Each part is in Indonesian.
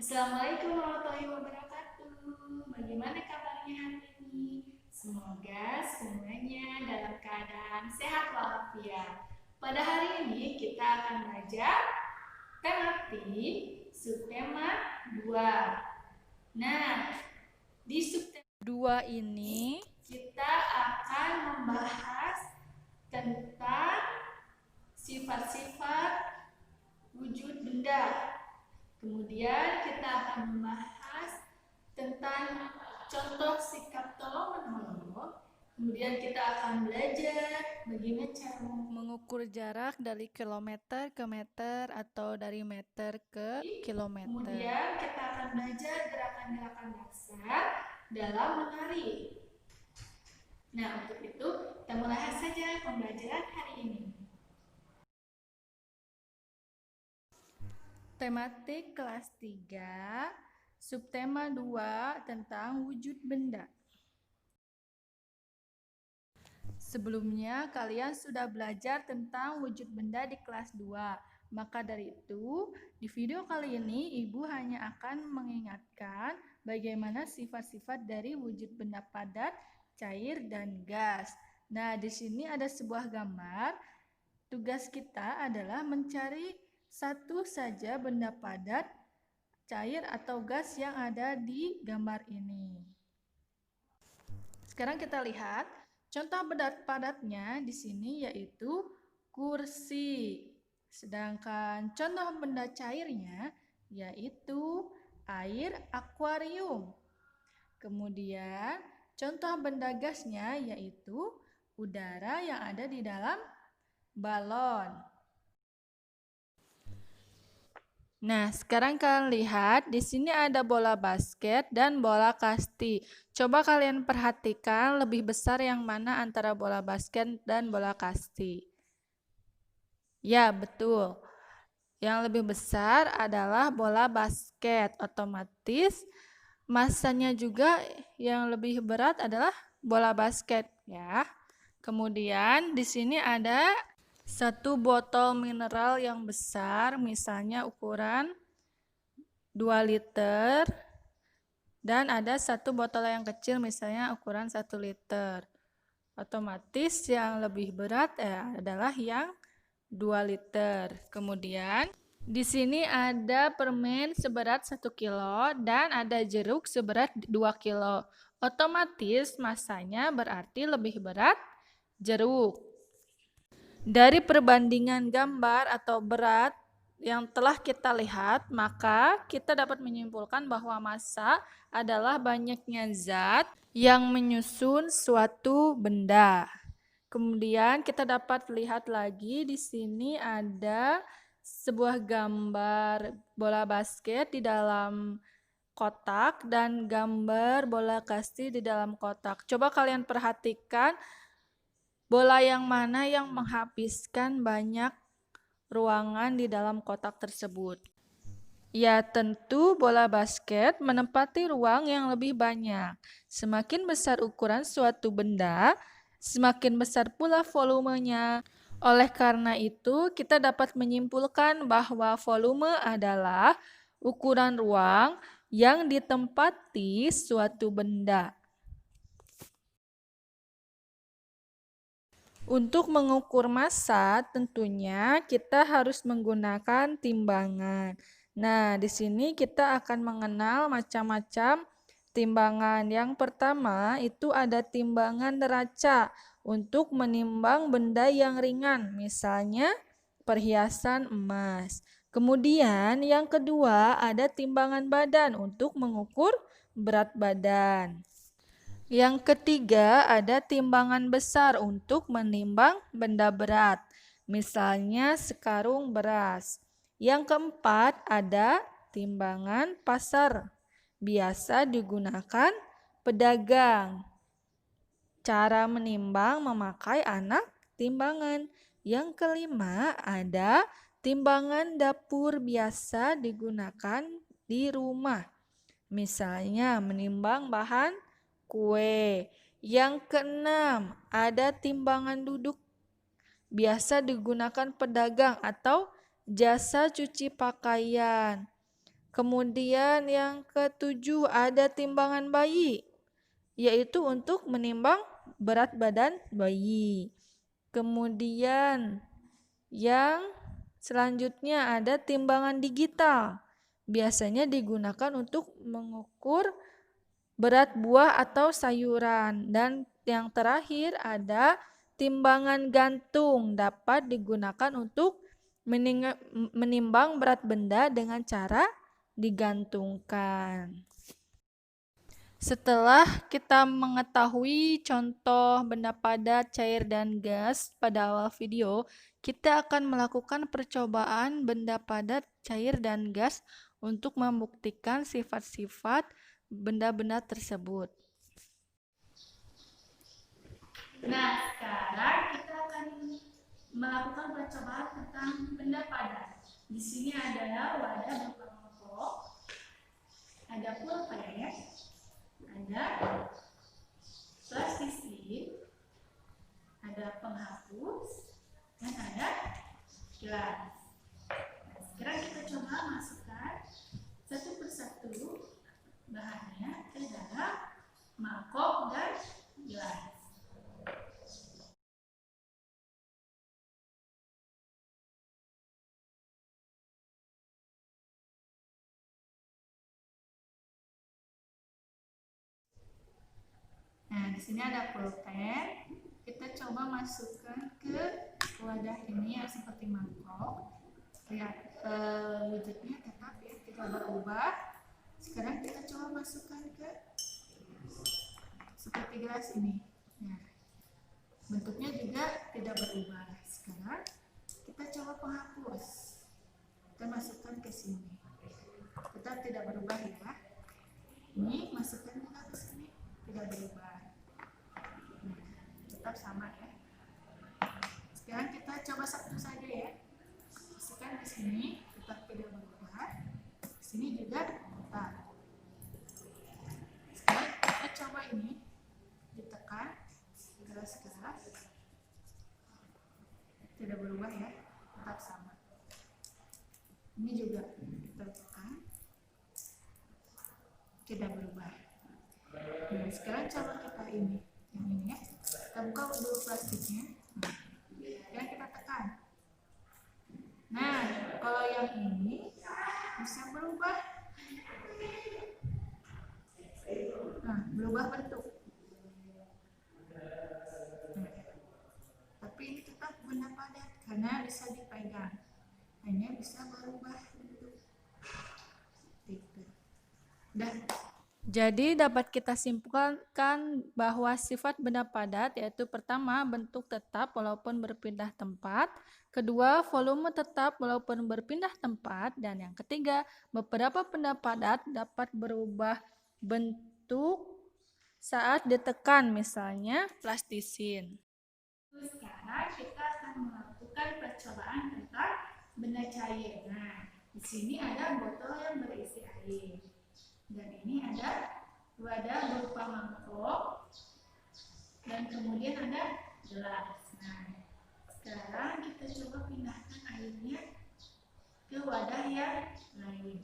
Assalamualaikum warahmatullahi wabarakatuh. Bagaimana kabarnya hari ini? Semoga semuanya dalam keadaan sehat walafiat. Pada hari ini kita akan belajar tematik subtema 2. Nah, di subtema 2 ini kita akan membahas tentang sifat-sifat wujud benda. Kemudian kita akan membahas tentang contoh sikap tolong-menolong. Kemudian kita akan belajar bagaimana cara mengukur jarak dari kilometer ke meter atau dari meter ke kilometer. Kemudian kita akan belajar gerakan-gerakan dasar dalam menari. Nah, untuk itu kita mulai saja pembelajaran hari ini. Tematik kelas 3, subtema 2 tentang wujud benda. Sebelumnya kalian sudah belajar tentang wujud benda di kelas 2. Maka dari itu, di video kali ini Ibu hanya akan mengingatkan bagaimana sifat-sifat dari wujud benda padat, cair, dan gas. Nah, di sini ada sebuah gambar. Tugas kita adalah mencari satu saja benda padat, cair, atau gas yang ada di gambar ini. Sekarang kita lihat contoh benda padatnya di sini yaitu kursi. Sedangkan contoh benda cairnya yaitu air akuarium. Kemudian contoh benda gasnya yaitu udara yang ada di dalam balon. Nah, sekarang kalian lihat di sini ada bola basket dan bola kasti. Coba kalian perhatikan lebih besar yang mana antara bola basket dan bola kasti. Ya, betul. Yang lebih besar adalah bola basket. Otomatis masanya juga yang lebih berat adalah bola basket, ya. Kemudian di sini ada satu botol mineral yang besar, misalnya ukuran 2 liter, dan ada satu botol yang kecil, misalnya ukuran 1 liter. Otomatis yang lebih berat adalah yang 2 liter. Kemudian di sini ada permen seberat 1 kilo dan ada jeruk seberat 2 kilo. Otomatis masanya berarti lebih berat jeruk. Dari perbandingan gambar atau berat yang telah kita lihat, maka kita dapat menyimpulkan bahwa massa adalah banyaknya zat yang menyusun suatu benda. Kemudian kita dapat lihat lagi di sini ada sebuah gambar bola basket di dalam kotak dan gambar bola kasti di dalam kotak. Coba kalian perhatikan bola yang mana yang menghabiskan banyak ruangan di dalam kotak tersebut. Ya, tentu bola basket menempati ruang yang lebih banyak. Semakin besar ukuran suatu benda, semakin besar pula volumenya. Oleh karena itu, kita dapat menyimpulkan bahwa volume adalah ukuran ruang yang ditempati suatu benda. Untuk mengukur massa, tentunya kita harus menggunakan timbangan. Nah, di sini kita akan mengenal macam-macam timbangan. Yang pertama itu ada timbangan neraca untuk menimbang benda yang ringan, misalnya perhiasan emas. Kemudian yang kedua ada timbangan badan untuk mengukur berat badan. Yang ketiga, ada timbangan besar untuk menimbang benda berat, misalnya sekarung beras. Yang keempat, ada timbangan pasar, biasa digunakan pedagang. Cara menimbang memakai anak timbangan. Yang kelima, ada timbangan dapur, biasa digunakan di rumah, misalnya menimbang bahan kue. Yang keenam, ada timbangan duduk, biasa digunakan pedagang atau jasa cuci pakaian. Kemudian yang ketujuh ada timbangan bayi, yaitu untuk menimbang berat badan bayi. Kemudian yang selanjutnya ada timbangan digital. Biasanya digunakan untuk mengukur berat buah atau sayuran. Dan yang terakhir ada timbangan gantung, dapat digunakan untuk menimbang berat benda dengan cara digantungkan. Setelah kita mengetahui contoh benda padat, cair, dan gas pada awal video, kita akan melakukan percobaan benda padat, cair, dan gas untuk membuktikan sifat-sifat benda-benda tersebut. Nah, sekarang kita akan melakukan percobaan tentang benda padat. Di sini adalah wadah berupa mangkok, ada pulpen, ada plastisin, ada penghapus, dan ada gelas. Nah, sekarang kita coba masukkan satu persatu bahannya ke dalam mangkok dan gelas. Nah, di sini ada pulpen. Kita coba masukkan ke wadah ini yang seperti mangkok. Lihat wujudnya tetap ya, tidak berubah. Sekarang kita coba masukkan ke seperti gelas ini. Nah, bentuknya juga tidak berubah. Sekarang kita coba penghapus. Kita masukkan ke sini. Tetap tidak berubah ya. Ini masukkan juga ke sini, tidak berubah. Tetap sama ya. Sekarang kita coba satu saja ya. Masukkan di sini, tetap tidak berubah. Di sini juga tetap. Sekarang kita coba ini, ditekan keras-keras, tidak berubah ya, tetap sama. Ini juga kita tekan, tidak berubah. Nah, sekarang coba kita ini, yang ini ya. Kita buka dulu plastiknya. Nah, kita tekan. Nah, kalau yang ini bisa berubah. Nah, berubah bentuk. Nah, tapi ini tetap benda padat karena bisa dipegang. Hanya bisa berubah bentuk. Gitu. Dan jadi dapat kita simpulkan bahwa sifat benda padat yaitu pertama, bentuk tetap walaupun berpindah tempat, kedua, volume tetap walaupun berpindah tempat, dan yang ketiga, beberapa benda padat dapat berubah bentuk saat ditekan, misalnya plastisin. Sekarang kita akan melakukan percobaan tentang benda cair. Nah, di sini ada botol yang berisi air. Dan ini ada wadah berupa mangkok dan kemudian ada gelas. Nah, sekarang kita coba pindahkan airnya ke wadah yang lain.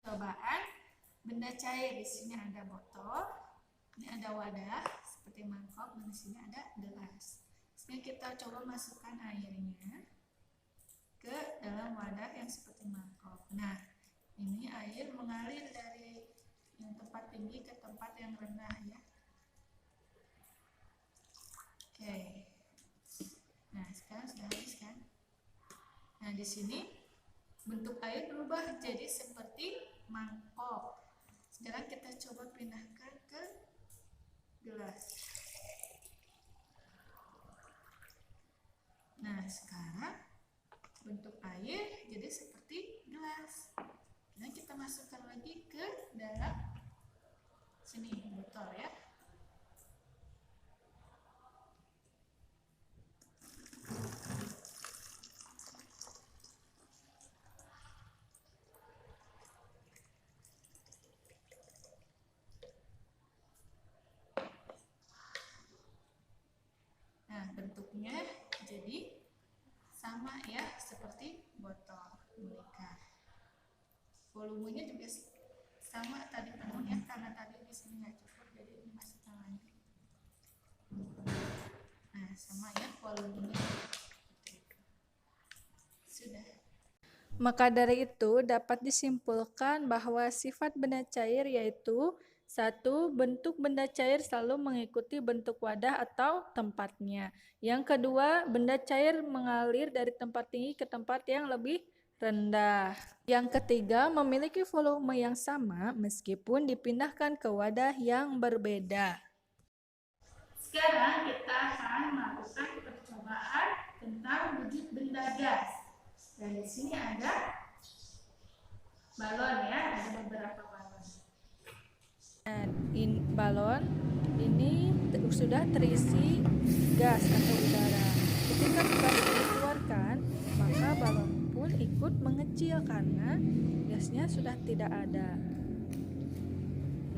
Cobaan benda cair, di sini ada botol, ini ada wadah seperti mangkok, dan di sini ada gelas. Sekarang kita coba masukkan airnya ke dalam wadah yang seperti mangkok. Nah, ini air mengalir dari yang tempat tinggi ke tempat yang rendah ya. Oke. Nah, sekarang sudah habis kan? Nah, di sini bentuk air berubah jadi seperti mangkok. Sekarang kita coba pindahkan ke gelas. Nah, sekarang bentuk air jadi seperti gelas. Nah, kita masukkan lagi ke dalam sini botol ya. bentuknya jadi sama ya, seperti botol mereka. Volumenya juga sama tadi penuhnya, karena tadi di sini nggak cukup, jadi ini masih lagi. Nah, sama ya volumenya. Sudah. Maka dari itu dapat disimpulkan bahwa sifat benda cair yaitu: 1. Bentuk benda cair selalu mengikuti bentuk wadah atau tempatnya. Yang kedua, benda cair mengalir dari tempat tinggi ke tempat yang lebih rendah. Yang ketiga, memiliki volume yang sama meskipun dipindahkan ke wadah yang berbeda. Sekarang kita akan melakukan percobaan tentang wujud benda gas. Dan di sini ada balon ya, ada beberapa balon. Nah, balon ini sudah terisi gas atau udara. Ketika gas dikeluarkan, maka balon pun ikut mengecil karena gasnya sudah tidak ada.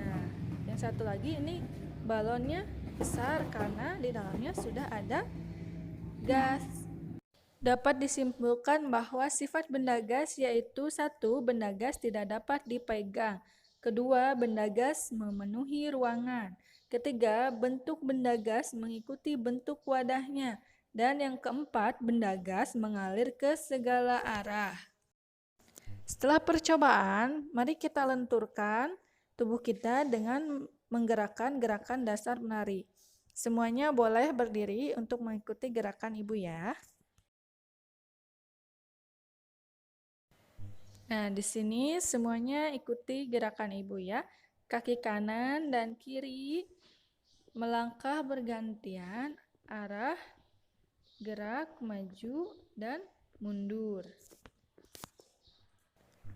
Nah, yang satu lagi ini balonnya besar karena di dalamnya sudah ada gas. Dapat disimpulkan bahwa sifat benda gas yaitu: 1. Benda gas tidak dapat dipegang. Kedua, benda gas memenuhi ruangan. Ketiga, bentuk benda gas mengikuti bentuk wadahnya. Dan yang keempat, benda gas mengalir ke segala arah. Setelah percobaan, mari kita lenturkan tubuh kita dengan menggerakkan gerakan dasar menari. Semuanya boleh berdiri untuk mengikuti gerakan Ibu ya. Nah, di sini semuanya ikuti gerakan Ibu ya. Kaki kanan dan kiri melangkah bergantian arah, gerak maju dan mundur.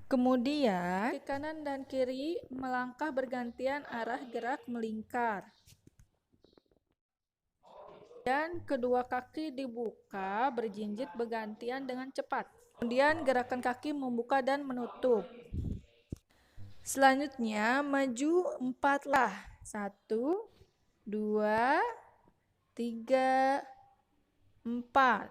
Kemudian, kaki kanan dan kiri melangkah bergantian arah, gerak melingkar. Dan kedua kaki dibuka berjinjit bergantian dengan cepat. Kemudian gerakan kaki membuka dan menutup. Selanjutnya maju 4 lah. 1, 2, 3, 4.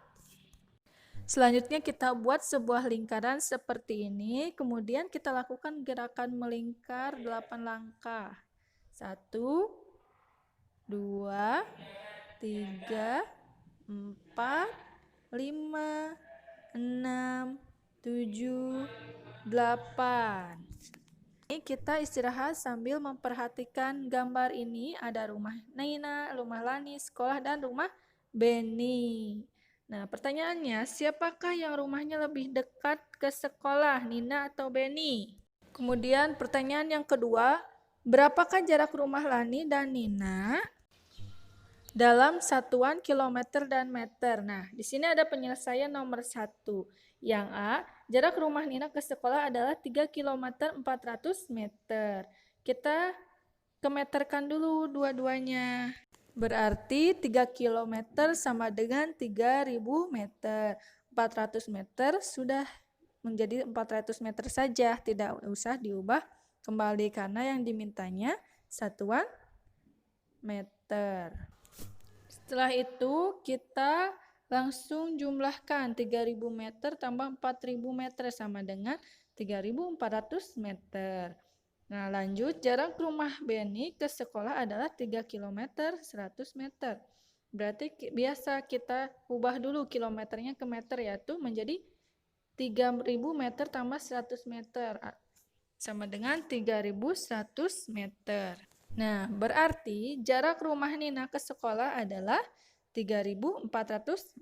Selanjutnya kita buat sebuah lingkaran seperti ini. Kemudian kita lakukan gerakan melingkar 8 langkah. 1, 2, 3, 4, 5, 6, 7, 8. Ini kita istirahat sambil memperhatikan gambar ini. Ada rumah Nina, rumah Lani, sekolah, dan rumah Beni. Nah, pertanyaannya, siapakah yang rumahnya lebih dekat ke sekolah, Nina atau Beni? Kemudian pertanyaan yang kedua, berapakah jarak rumah Lani dan Nina dalam satuan kilometer dan meter? Nah, di sini ada penyelesaian nomor 1. Yang A, jarak rumah Nina ke sekolah adalah 3 km 400 meter. Kita kemeterkan dulu dua-duanya. Berarti 3 km sama dengan 3000 meter. 400 meter sudah menjadi 400 meter saja, tidak usah diubah kembali karena yang dimintanya satuan meter. Setelah itu kita langsung jumlahkan 3000 meter tambah 4000 meter sama dengan 3400 meter. Nah, lanjut, jarak rumah Beni ke sekolah adalah 3 km 100 meter. Berarti biasa kita ubah dulu kilometernya ke meter, yaitu menjadi 3000 meter tambah 100 meter sama dengan 3100 meter. Nah, berarti jarak rumah Nina ke sekolah adalah 3400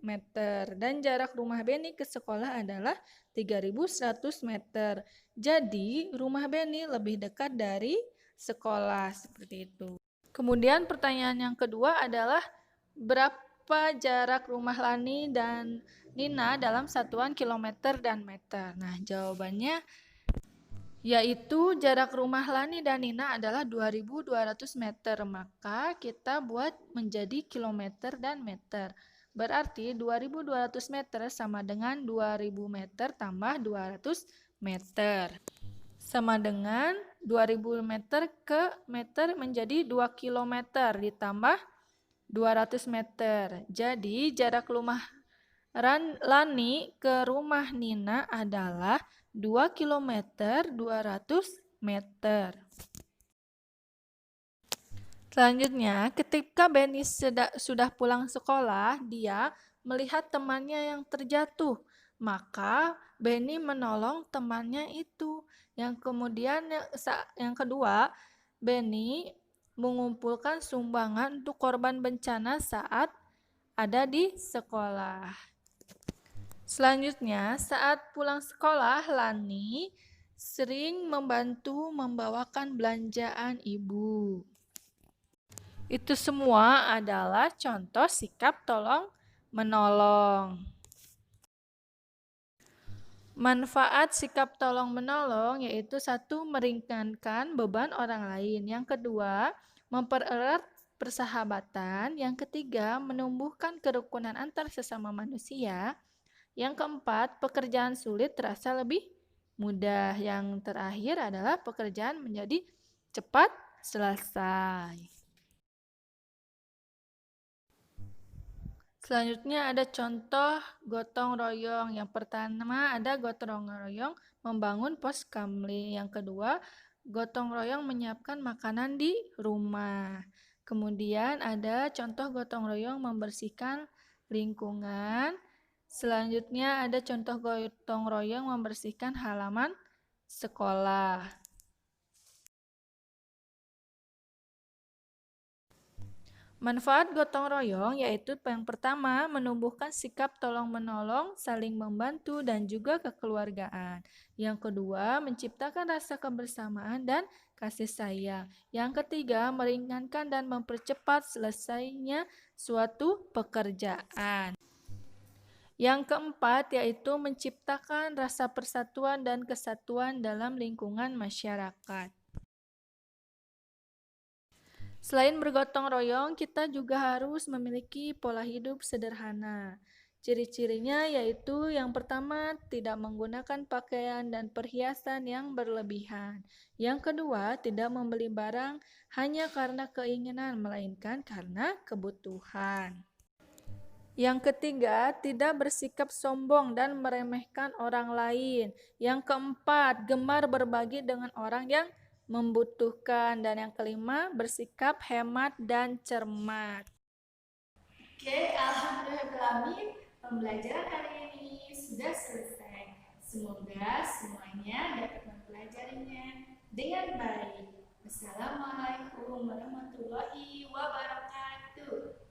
meter dan jarak rumah Beni ke sekolah adalah 3100 meter. Jadi, rumah Beni lebih dekat dari sekolah, seperti itu. Kemudian pertanyaan yang kedua adalah berapa jarak rumah Lani dan Nina dalam satuan kilometer dan meter? Nah, jawabannya yaitu jarak rumah Lani dan Nina adalah 2200 meter, maka kita buat menjadi kilometer dan meter. Berarti 2200 meter sama dengan 2000 meter tambah 200 meter. Sama dengan 2000 meter ke meter menjadi 2 kilometer ditambah 200 meter. Jadi jarak rumah Lani ke rumah Nina adalah 2 km 200 meter. Selanjutnya, ketika Benny sudah pulang sekolah, dia melihat temannya yang terjatuh. Maka Benny menolong temannya itu. Yang kemudian yang kedua, Benny mengumpulkan sumbangan untuk korban bencana saat ada di sekolah. Selanjutnya, saat pulang sekolah, Lani sering membantu membawakan belanjaan ibu. Itu semua adalah contoh sikap tolong menolong. Manfaat sikap tolong menolong yaitu satu, meringankan beban orang lain. Yang kedua, mempererat persahabatan. Yang ketiga, menumbuhkan kerukunan antar sesama manusia. Yang keempat, pekerjaan sulit terasa lebih mudah. Yang terakhir adalah pekerjaan menjadi cepat selesai. Selanjutnya ada contoh gotong royong. Yang pertama ada gotong royong membangun pos kamling. Yang kedua, gotong royong menyiapkan makanan di rumah. Kemudian ada contoh gotong royong membersihkan lingkungan. Selanjutnya ada contoh gotong royong membersihkan halaman sekolah. Manfaat gotong royong yaitu yang pertama, menumbuhkan sikap tolong-menolong, saling membantu, dan juga kekeluargaan. Yang kedua, menciptakan rasa kebersamaan dan kasih sayang. Yang ketiga, meringankan dan mempercepat selesainya suatu pekerjaan. Yang keempat, yaitu menciptakan rasa persatuan dan kesatuan dalam lingkungan masyarakat. Selain bergotong royong, kita juga harus memiliki pola hidup sederhana. Ciri-cirinya yaitu yang pertama, tidak menggunakan pakaian dan perhiasan yang berlebihan. Yang kedua, tidak membeli barang hanya karena keinginan, melainkan karena kebutuhan. Yang ketiga, tidak bersikap sombong dan meremehkan orang lain. Yang keempat, gemar berbagi dengan orang yang membutuhkan. Dan yang kelima, bersikap hemat dan cermat. Oke, alhamdulillah pembelajaran kali ini sudah selesai. Semoga semuanya dapat mempelajarinya dengan baik. Wassalamualaikum warahmatullahi wabarakatuh.